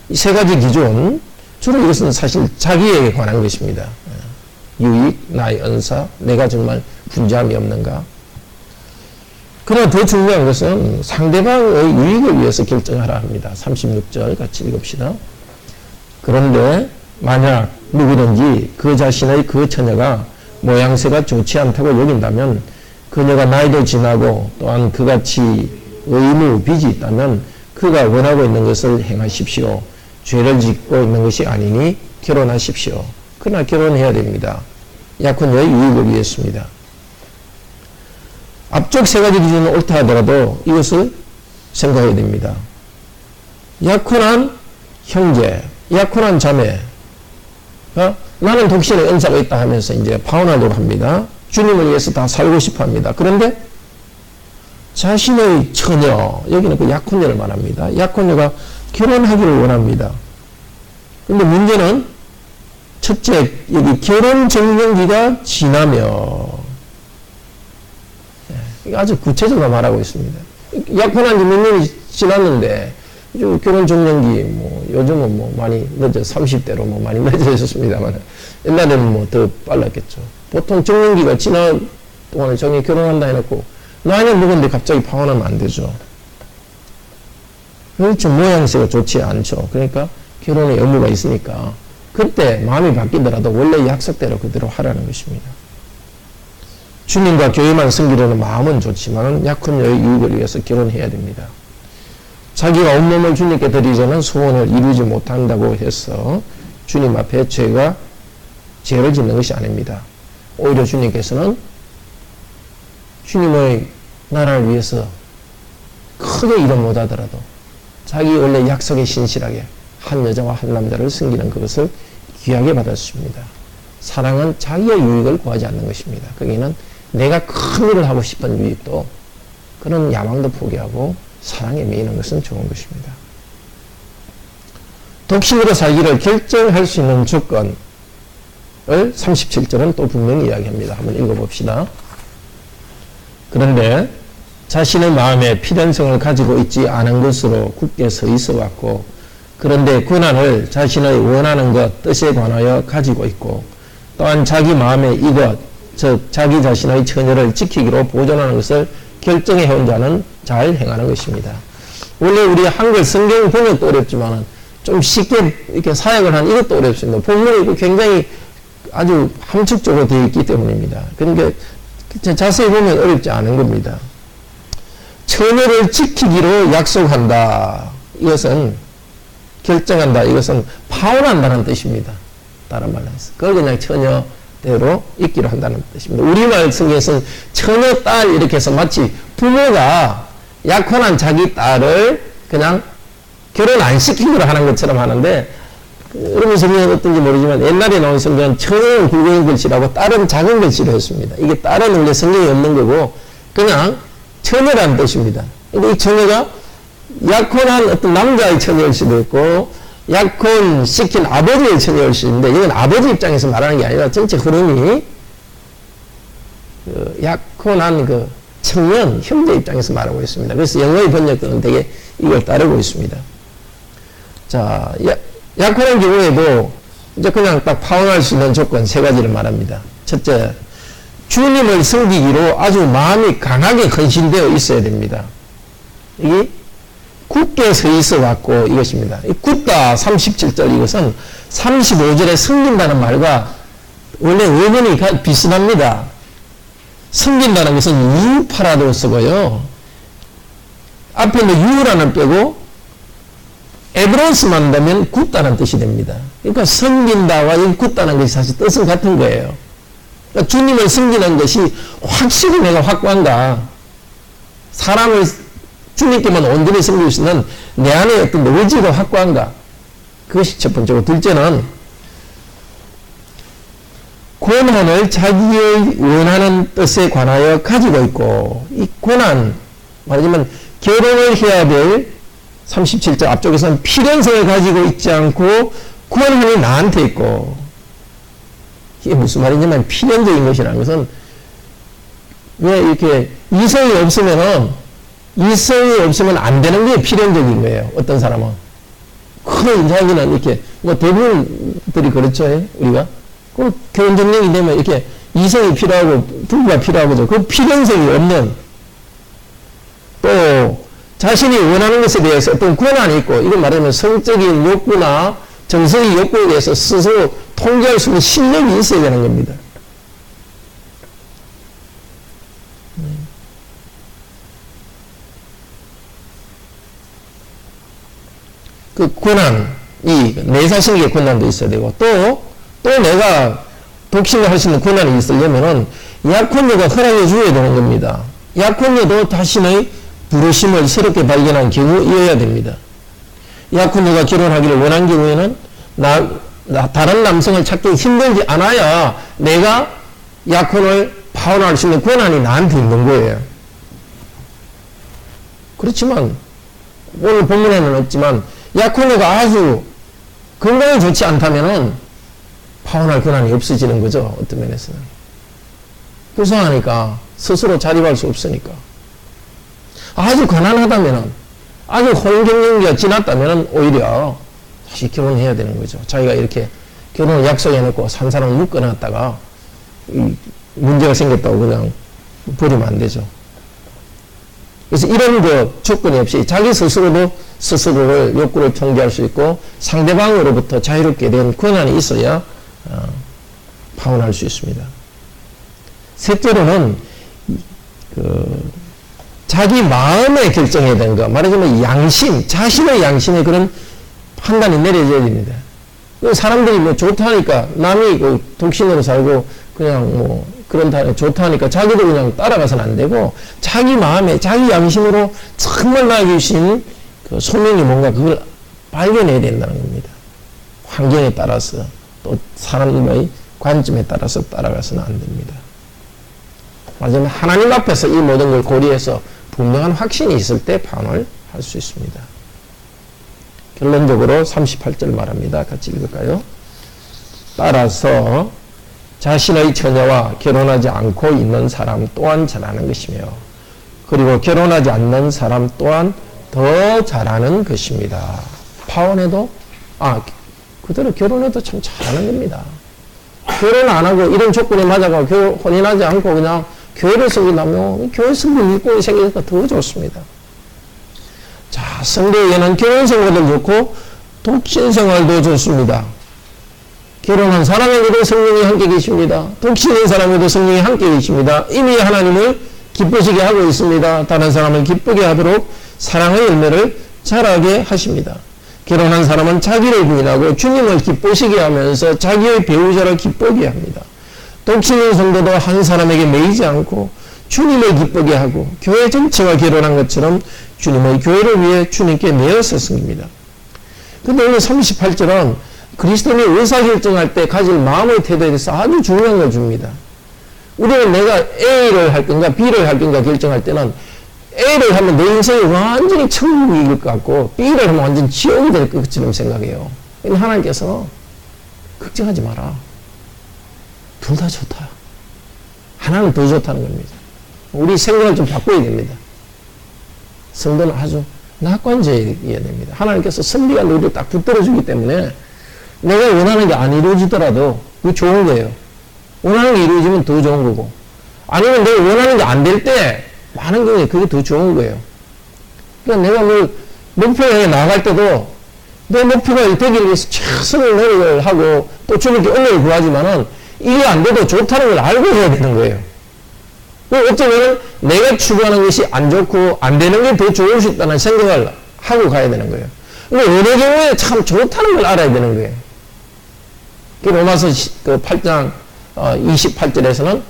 이 세 가지 기준, 주로 이것은 사실 자기에게 관한 것입니다. 유익, 나의 은사, 내가 정말 분주함이 없는가. 그러나 더 중요한 것은 상대방의 유익을 위해서 결정하라 합니다. 36절 같이 읽읍시다. 그런데 만약 누구든지 그 자신의 그 처녀가 모양새가 좋지 않다고 여긴다면 그녀가 나이도 지나고 또한 그같이 의무, 빚이 있다면 그가 원하고 있는 것을 행하십시오. 죄를 짓고 있는 것이 아니니 결혼하십시오. 그러나 결혼해야 됩니다. 약혼녀의 유익을 위해서입니다. 앞쪽 세 가지 기준은 옳다 하더라도 이것을 생각해야 됩니다. 약혼한 형제, 약혼한 자매, 나는 독신의 은사가 있다 하면서 이제 파혼하려고 합니다. 주님을 위해서 다 살고 싶어 합니다. 그런데 자신의 처녀, 여기는 그 약혼녀를 말합니다. 약혼녀가 결혼하기를 원합니다. 근데 문제는 첫째, 여기 결혼 정년기가 지나며, 아주 구체적으로 말하고 있습니다. 약혼한 지 몇 년이 지났는데, 결혼 정년기, 요즘은 많이 늦어, 30대로 많이 늦어졌습니다만, 옛날에는 더 빨랐겠죠. 보통 정년기가 지난 동안에 정이 결혼한다 해놓고, 나이는 먹었는데 갑자기 파혼하면 안 되죠. 그렇죠. 모양새가 좋지 않죠. 그러니까 결혼의 의무가 있으니까, 그때 마음이 바뀌더라도 원래 약속대로 그대로 하라는 것입니다. 주님과 교회만 섬기려는 마음은 좋지만 약혼녀의 유익을 위해서 결혼해야 됩니다. 자기가 온몸을 주님께 드리자는 소원을 이루지 못한다고 해서 주님 앞에 죄를 짓는 것이 아닙니다. 오히려 주님께서는 주님의 나라를 위해서 크게 일을 못하더라도 자기 원래 약속에 신실하게 한 여자와 한 남자를 섬기는 그것을 귀하게 받았습니다. 사랑은 자기의 유익을 구하지 않는 것입니다. 거기는 내가 큰 일을 하고 싶은 유익도 그런 야망도 포기하고 사랑에 매이는 것은 좋은 것입니다. 독신으로 살기를 결정할 수 있는 조건을 37절은 또 분명히 이야기합니다. 한번 읽어봅시다. 그런데 자신의 마음에 필연성을 가지고 있지 않은 것으로 굳게 서 있어 왔고, 그런데 권한을 자신의 원하는 것, 뜻에 관하여 가지고 있고, 또한 자기 마음의 이것, 즉 자기 자신의 처녀를 지키기로 보존하는 것을 결정해 온 자는 잘 행하는 것입니다. 원래 우리 한글 성경 번역도 어렵지만 좀 쉽게 이렇게 사역을 한 이것도 어렵습니다. 본문이 굉장히 아주 함축적으로 되어 있기 때문입니다. 그러니까 자세히 보면 어렵지 않은 겁니다. 처녀를 지키기로 약속한다. 이것은 결정한다. 이것은 파혼한다는 뜻입니다. 다른 말로 해서. 그걸 그냥 처녀대로 있기로 한다는 뜻입니다. 우리말 성경에서는 처녀, 딸 이렇게 해서 마치 부모가 약혼한 자기 딸을 그냥 결혼 안 시키기로 하는 것처럼 하는데, 여러분 성경은 어떤지 모르지만 옛날에 나온 성경은 처녀는 굵은 글씨라고 딸은 작은 글씨로 했습니다. 이게 딸은 원래 성경에 없는 거고 그냥 처녀라는 뜻입니다. 근데 이 처녀가 약혼한 어떤 남자의 처녀일 수도 있고 약혼시킨 아버지의 처녀일 수도 있는데, 이건 아버지 입장에서 말하는 게 아니라 전체 흐름이 약혼한 그 청년, 형제 입장에서 말하고 있습니다. 그래서 영어의 번역들은 되게 이걸 따르고 있습니다. 자, 약혼한 경우에도 이제 그냥 딱 파혼할 수 있는 조건 세 가지를 말합니다. 첫째, 주님을 섬기기로 아주 마음이 강하게 헌신되어 있어야 됩니다. 이게 굳게 서 있어 갖고 이것입니다. 이 굳다 37절 이것은 35절에 섬긴다는 말과 원래 원문이 비슷합니다. 섬긴다는 것은 유파라도 쓰고요. 앞에 있는 유라는 빼고 에브론스만 넣으면 굳다는 뜻이 됩니다. 그러니까 섬긴다와 이 굳다는 것이 사실 뜻은 같은 거예요. 그러니까 주님을 섬기는 것이 확실히 내가 확고한가, 사람을 주님께만 온전히 섬길 수 있는 내 안에 어떤 의지가 확고한가, 그것이 첫 번째고, 둘째는 권한을 자기의 원하는 뜻에 관하여 가지고 있고, 이 권한, 말하자면 결혼을 해야 될 37절 앞쪽에서는 필연성을 가지고 있지 않고 권한이 나한테 있고, 이게 무슨 말이냐면 필연적인 것이라는 것은 왜 이렇게 이성이 없으면 안 되는 게 필연적인 거예요. 어떤 사람은 큰 자기는 이렇게 대부분들이 그렇죠. 우리가 그럼 결혼 정년이 되면 이렇게 이성이 필요하고 부부가 필요하고 그 필연성이 없는, 또 자신이 원하는 것에 대해서 어떤 권한이 있고, 이걸 말하면 성적인 욕구나 정서의 욕구에 대해서 스스로 통제할 수 있는 실력이 있어야 되는 겁니다. 그 권한이 내 자신에게 권한도 있어야 되고 또 내가 독신을 할 수 있는 권한이 있으려면은 약혼녀가 허락해 줘야 되는 겁니다. 약혼녀도 자신의 부르심을 새롭게 발견한 경우이어야 됩니다. 약혼녀가 결혼하기를 원한 경우에는 다른 남성을 찾기 힘들지 않아야 내가 약혼을 파혼할 수 있는 권한이 나한테 있는 거예요. 그렇지만 오늘 본문에는 없지만 약혼녀가 아주 건강이 좋지 않다면은 파혼할 권한이 없어지는 거죠. 어떤 면에서는. 불쌍하니까 스스로 자립할 수 없으니까. 아주 가난하다면은 아주 혼인 경력이 지났다면은 오히려 다시 결혼해야 되는 거죠. 자기가 이렇게 결혼을 약속해놓고 산 사람을 묶어놨다가 문제가 생겼다고 그냥 버리면 안 되죠. 그래서 이런 그 조건이 없이 자기 스스로도 스스로를 욕구를 통제할 수 있고 상대방으로부터 자유롭게 된 권한이 있어야 파혼할 수 있습니다. 셋째로는 자기 마음에 결정해야 되는 거, 말하자면 양심, 자신의 양심에 그런 판단이 내려져야 됩니다. 사람들이 뭐 좋다니까 남이 독신으로 살고 그냥 뭐 그런 좋다니까 자기도 그냥 따라가서는 안 되고 자기 마음에 자기 양심으로 정말 나에게 주신 그 소명이 뭔가 그걸 발견해야 된다는 겁니다. 환경에 따라서 또 사람의 관점에 따라서 따라가서는 안 됩니다. 마지막에 하나님 앞에서 이 모든 걸 고려해서 분명한 확신이 있을 때 파혼을 할 수 있습니다. 결론적으로 38절 말합니다. 같이 읽을까요? 따라서 자신의 처녀와 결혼하지 않고 있는 사람 또한 잘하는 것이며 그리고 결혼하지 않는 사람 또한 더 잘하는 것입니다. 파혼해도 그대로 결혼해도 참 잘하는 겁니다. 결혼 안 하고 이런 조건에 맞아가고 혼인하지 않고 그냥 교회를 섬긴다면 교회 섬기는 일꾼이 생기니까 더 좋습니다. 자, 성도에게는 결혼 생활도 좋고 독신 생활도 좋습니다. 결혼한 사람에게도 성령이 함께 계십니다. 독신인 사람에게도 성령이 함께 계십니다. 이미 하나님을 기쁘시게 하고 있습니다. 다른 사람을 기쁘게 하도록 사랑의 열매를 자라게 하십니다. 결혼한 사람은 자기를 부인하고 주님을 기쁘시게 하면서 자기의 배우자를 기쁘게 합니다. 독신인 성도도 한 사람에게 매이지 않고 주님을 기쁘게 하고 교회 전체가 결혼한 것처럼 주님의 교회를 위해 주님께 매어서 섬깁니다. 근데 오늘 38절은 그리스도인이 의사결정할 때 가질 마음의 태도에 대해서 아주 중요한 걸 줍니다. 우리는 내가 A를 할 건가 B를 할 건가 결정할 때는 A를 하면 내 인생이 완전히 천국일 것 같고 B를 하면 완전 지옥이 될 것처럼 생각해요. 하나님께서 걱정하지 마라. 둘 다 좋다. 하나는 더 좋다는 겁니다. 우리 생각을 좀 바꿔야 됩니다. 성도는 아주 낙관적이어야 됩니다. 하나님께서 선비가 우리를 딱 붙들어주기 때문에 내가 원하는 게 안 이루어지더라도 그게 좋은 거예요. 원하는 게 이루어지면 더 좋은 거고 아니면 내가 원하는 게 안 될 때 많은 경우에 그게 더 좋은 거예요. 그러니까 내가 뭐 목표에 나아갈 때도 내 목표가 되기 위해서 최선을 노력을 하고 또 주님께 은혜를 구하지만은 이게 안 돼도 좋다는 걸 알고 해야 되는 거예요. 어쩌면 내가 추구하는 것이 안 좋고 안 되는 게 더 좋을 수 있다는 생각을 하고 가야 되는 거예요. 근데 어느 경우에 참 좋다는 걸 알아야 되는 거예요. 로마서 8장 28절에서는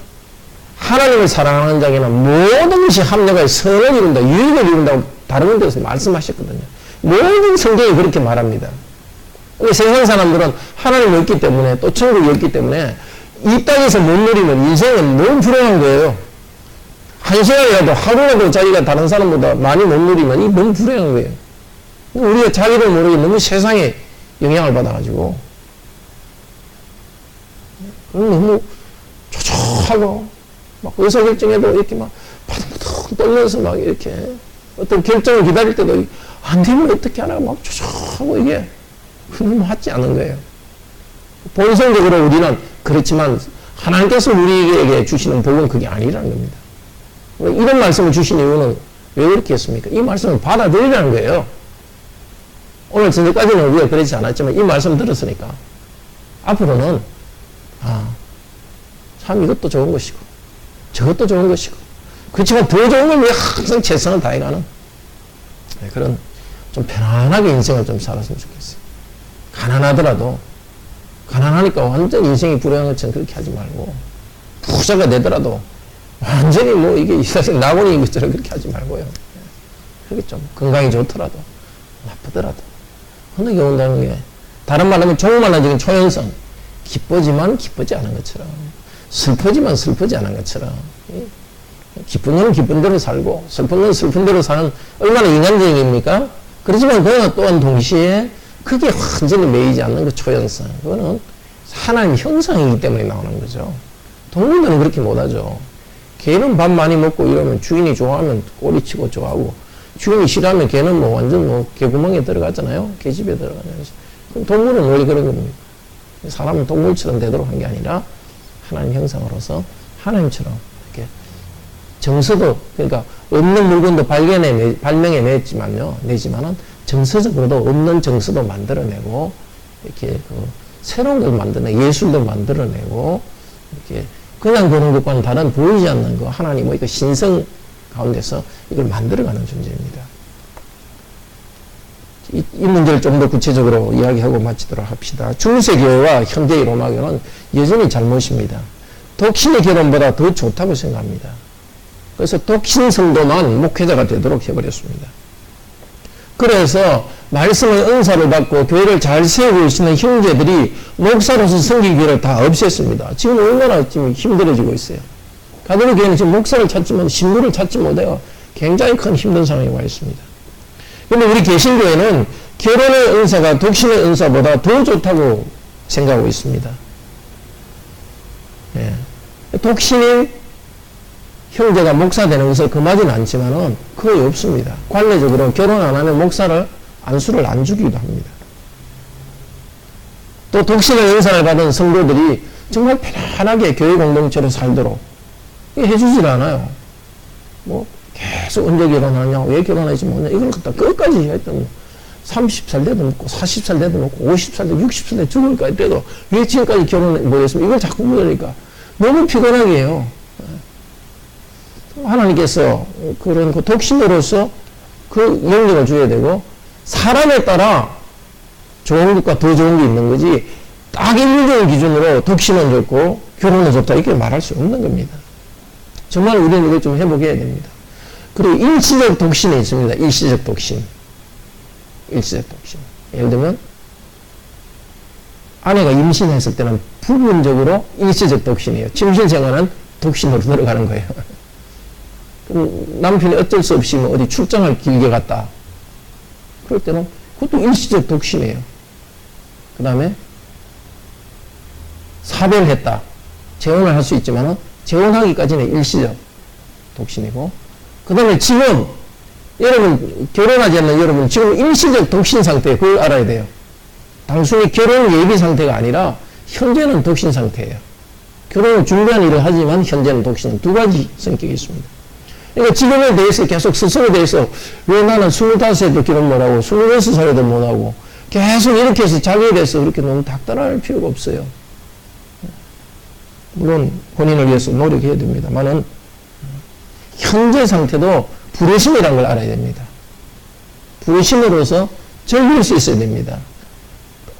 하나님을 사랑하는 자에게는 모든 것이 합력하여 선을 이룬다, 유익을 이룬다고 다른 데서 말씀하셨거든요. 모든 성경이 그렇게 말합니다. 근데 세상 사람들은 하나님이 없기 때문에 또 천국이 없기 때문에 이 땅에서 못 누리면 인생은 너무 불행한 거예요. 한 시간이라도 하루라도 자기가 다른 사람보다 많이 못 누리면 이 너무 불행한 거예요. 우리가 자기도 모르게 너무 세상에 영향을 받아가지고 너무 초조하고 막 의사결정에도 이렇게 막 바둥바둥 떨면서 막 이렇게 어떤 결정을 기다릴 때도 안 되면 어떻게 하나 막 초조하고 이게 너무 맞지 않은 거예요. 본성적으로 우리는 그렇지만 하나님께서 우리에게 주시는 복은 그게 아니라는 겁니다. 이런 말씀을 주신 이유는 왜 그렇게 했습니까? 이 말씀을 받아들이라는 거예요. 오늘 저녁까지는 우리가 그러지 않았지만 이 말씀 들었으니까 앞으로는 참 이것도 좋은 것이고 저것도 좋은 것이고 그렇지만 더 좋은 걸 위해 항상 최선을 다해가는 그런 좀 편안하게 인생을 좀 살았으면 좋겠어요. 가난하더라도 가난하니까 완전 인생이 불행한 것처럼 그렇게 하지 말고 부자가 되더라도 완전히 뭐 이게 이 세상 낙원인 것처럼 그렇게 하지 말고요. 그렇게 좀 건강이 좋더라도 나쁘더라도 어느 게 온다는 게 다른 말하면 종말론적인 초연성 기쁘지만 기쁘지 않은 것처럼 슬프지만 슬프지 않은 것처럼 기쁜 건 기쁜 대로 살고 슬픈 건 슬픈 대로 사는 얼마나 인간적입니까? 그렇지만 그러나 또한 동시에 그게 완전히 매이지 않는 그 초연성 그거는 하나님 형상이기 때문에 나오는 거죠. 동물들은 그렇게 못하죠. 개는 밥 많이 먹고 이러면 주인이 좋아하면 꼬리치고 좋아하고 주인이 싫어하면 개는 뭐 완전 뭐 개구멍에 들어가잖아요. 개집에 들어가잖아요. 그럼 동물은 원래 그런 겁니다. 사람은 동물처럼 되도록 한 게 아니라 하나님 형상으로서 하나님처럼 이렇게 정서도 그러니까 없는 물건도 발명해 내지만은 정서적으로도 없는 정서도 만들어내고 이렇게 그 새로운 걸 만드는 예술도 만들어내고 이렇게 그냥 보는 것과는 다른 보이지 않는 그 하나님의 그 신성 가운데서 이걸 만들어가는 존재입니다. 이 문제를 좀 더 구체적으로 이야기하고 마치도록 합시다. 중세 교회와 현대의 로마 교회는 여전히 잘못입니다. 독신의 결혼보다 더 좋다고 생각합니다. 그래서 독신 성도만 목회자가 되도록 해버렸습니다. 그래서 말씀의 은사를 받고 교회를 잘 세우고 계시는 형제들이 목사로서 섬기기를 다 없앴습니다. 지금 얼마나 지금 힘들어지고 있어요. 가톨릭 교회는 지금 목사를 찾지만 신부를 찾지 못해요. 굉장히 큰 힘든 상황에 와 있습니다. 그런데 우리 개신교회는 결혼의 은사가 독신의 은사보다 더 좋다고 생각하고 있습니다. 예. 독신인 형제가 목사 되는 것을 금하지는 않지만은 거의 없습니다. 관례적으로 결혼 안 하면 목사를 안수를 안 주기도 합니다. 또 독신의 은사를 받은 성도들이 정말 편안하게 교회 공동체로 살도록 해주질 않아요. 뭐 계속 언제 결혼하냐, 왜 결혼하지 못하냐 이걸 갖다 끝까지 했던 30살 돼도 먹고 40살 돼도 먹고 50살 돼도 60살 돼 죽을까지 돼도 왜 지금까지 결혼을 못했으면 이걸 자꾸 물으니까 너무 피곤하게 해요. 하나님께서 그런 그 독신으로서 그 영역을 줘야 되고 사람에 따라 좋은 것과 더 좋은 게 있는 거지 딱 인류적인 기준으로 독신은 좋고 결혼은 좋다 이렇게 말할 수 없는 겁니다. 정말 우리는 이걸 좀 회복해야 됩니다. 그리고 일시적 독신이 있습니다. 일시적 독신. 일시적 독신. 예를 들면 아내가 임신했을 때는 부분적으로 일시적 독신이에요. 침실 생활은 독신으로 들어가는 거예요. 그럼 남편이 어쩔 수 없이 어디 출장을 길게 갔다. 그럴 때는 그것도 일시적 독신이에요. 그 다음에 사별했다. 재혼을 할 수 있지만 재혼하기까지는 일시적 독신이고 그 다음에 지금 여러분 결혼하지 않는 여러분 지금 일시적 독신 상태에 그걸 알아야 돼요. 단순히 결혼 예비 상태가 아니라 현재는 독신 상태예요. 결혼을 준비한 일을 하지만 현재는 독신 두 가지 성격이 있습니다. 그러니까 지금에 대해서 계속 스스로에 대해서 왜 나는 25살에도 결혼 못하고 26살에도 못하고 계속 이렇게 해서 자기에 대해서 그렇게 너무 닥달할 필요가 없어요. 물론 본인을 위해서 노력해야 됩니다만은 현재 상태도 부르심이라는 걸 알아야 됩니다. 부르심으로서 즐길 수 있어야 됩니다.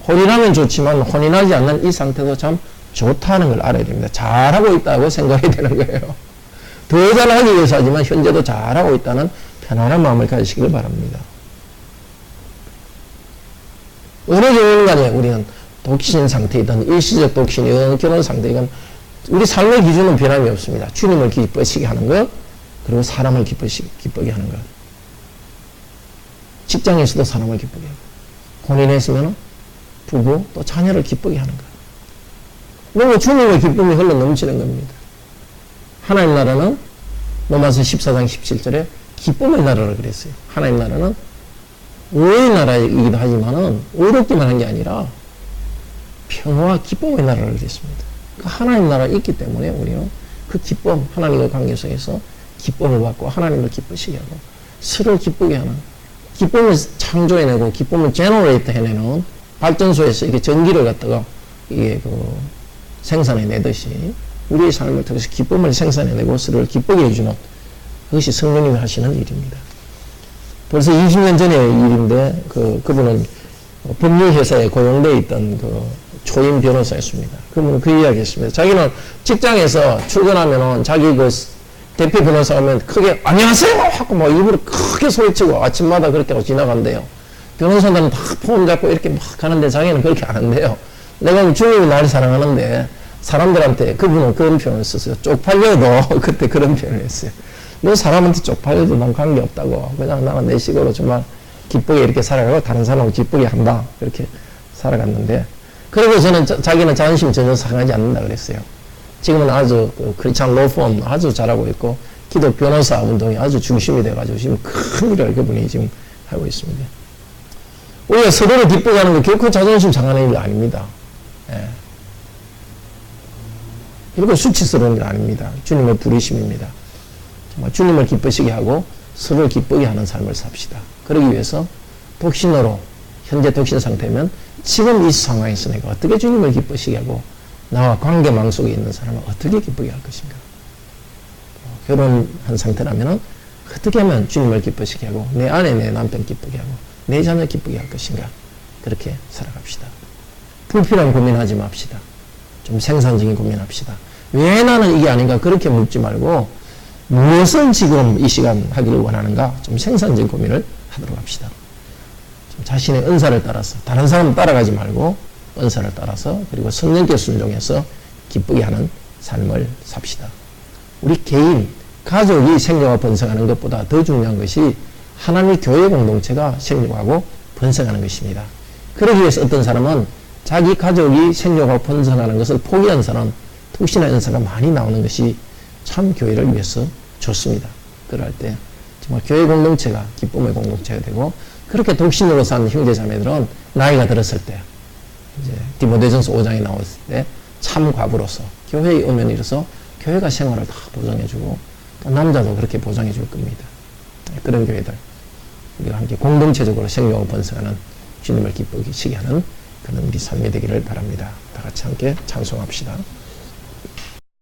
혼인하면 좋지만 혼인하지 않는 이 상태도 참 좋다는 걸 알아야 됩니다. 잘하고 있다고 생각해야 되는 거예요. 더 잘하기 위해서 하지만 현재도 잘하고 있다는 편안한 마음을 가지시길 바랍니다. 어느 경우는 간에 우리는 독신 상태이든 일시적 독신이든 결혼 상태이든 우리 삶의 기준은 변함이 없습니다. 주님을 기쁘시게 하는 것 그리고 사람을 기쁘게 하는 것. 직장에서도 사람을 기쁘게 하고 혼인했으면 부부 또 자녀를 기쁘게 하는 것. 너무 주님의 기쁨이 흘러 넘치는 겁니다. 하나님 나라는 로마서 14장 17절에 기쁨의 나라를 그랬어요. 하나님 나라는 의의 나라이기도 하지만은 의롭기만 한 게 아니라 평화와 기쁨의 나라를 그랬습니다. 그 하나님 나라가 있기 때문에 우리는 그 기쁨, 하나님과 관계 속에서 기쁨을 받고 하나님을 기쁘시게 하고 서로 기쁘게 하는 기쁨을 창조해내고 기쁨을 제너레이트 해내는 발전소에서 이게 전기를 갖다가 이게 생산해내듯이 우리의 삶을 통해서 기쁨을 생산해내고 서로를 기쁘게 해주는 그것이 성령님이 하시는 일입니다. 벌써 20년 전의 일인데 그분은 법률회사에 고용되어 있던 초임 변호사였습니다. 그분은 그 이야기 했습니다. 자기는 직장에서 출근하면은 자기 대표 변호사 오면 크게 안녕하세요 하고 뭐 일부러 크게 소리치고 아침마다 그렇게 하고 지나간대요. 변호사들은 다 폼 잡고 이렇게 막 가는데 자기는 그렇게 안 한대요. 내가 주님이 나를 사랑하는데 사람들한테 그분은 그런 표현을 썼어요. 쪽팔려도 그때 그런 표현을 했어요. 너 사람한테 쪽팔려도 난 관계없다고. 그냥 나는 내 식으로 정말 기쁘게 이렇게 살아가고 다른 사람을 기쁘게 한다. 그렇게 살아갔는데 그리고 저는 자기는 자존심 전혀 상하지 않는다 그랬어요. 지금은 아주 크리스찬 로펌 아주 잘하고 있고 기독 변호사 운동이 아주 중심이 돼가지고 지금 큰 일을 그분이 지금 하고 있습니다. 우리가 서로를 기쁘게 하는 거 결코 자존심 상하는 일 아닙니다. 예. 결코 수치스러운 일 아닙니다. 주님의 부르심입니다. 정말 주님을 기쁘시게 하고 서로를 기쁘게 하는 삶을 삽시다. 그러기 위해서 독신으로 현재 독신 상태면 지금 이 상황에서 내가 어떻게 주님을 기쁘시게 하고 나와 관계망 속에 있는 사람을 어떻게 기쁘게 할 것인가. 결혼한 상태라면 어떻게 하면 주님을 기쁘시게 하고 내 아내 내 남편 기쁘게 하고 내 자녀 기쁘게 할 것인가. 그렇게 살아갑시다. 불필요한 고민하지 맙시다. 좀 생산적인 고민합시다. 왜 나는 이게 아닌가 그렇게 묻지 말고 무엇을 지금 이 시간 하기를 원하는가 좀 생산적인 고민을 하도록 합시다. 좀 자신의 은사를 따라서 다른 사람 따라가지 말고 은사를 따라서 그리고 성령께 순종해서 기쁘게 하는 삶을 삽시다. 우리 개인, 가족이 생겨가 번성하는 것보다 더 중요한 것이 하나님의 교회 공동체가 생겨가고 번성하는 것입니다. 그러기 위해서 어떤 사람은 자기 가족이 생겨가고 번성하는 것을 포기한 사람, 독신의 은사가 많이 나오는 것이 참 교회를 위해서 좋습니다. 그럴 때 정말 교회 공동체가 기쁨의 공동체가 되고 그렇게 독신으로 산 형제자매들은 나이가 들었을 때 이제 디모데전서 5장에 나왔을 때 참 과부로서 교회에 오면 이래서 교회가 생활을 다 보장해주고 또 남자도 그렇게 보장해줄 겁니다. 그런 교회들 우리가 함께 공동체적으로 생명을 번성하는 주님을 기쁘시게 하는 그런 우리 삶이 되기를 바랍니다. 다 같이 함께 찬송합시다.